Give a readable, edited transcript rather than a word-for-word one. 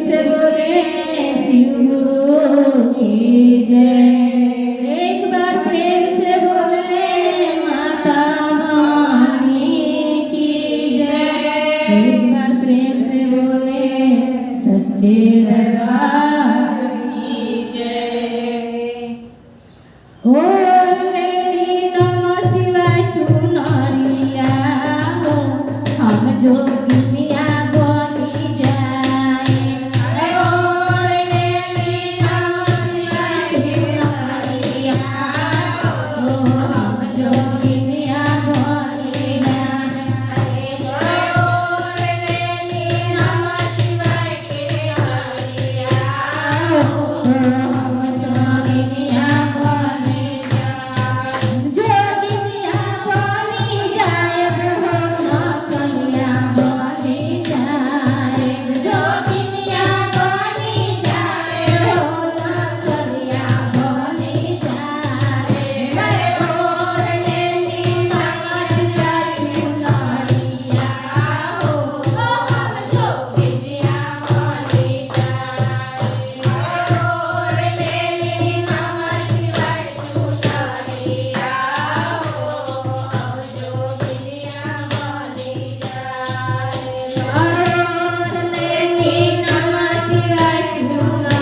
से बोले शिव गुरु की जय। एक बार प्रेम से बोले माता भवानी की जय। एक बार प्रेम से बोले सच्चे दरबार की जय। और लेनी नमः शिवाय चुनरिया हो हम जो दुनिया बनी जाए। और लेनी नमः शिवाय चुनरिया हो हम जो दुनिया बनी जाए। और लेनी नमः शिवाय चुनरिया हो हम जो दुनिया बनी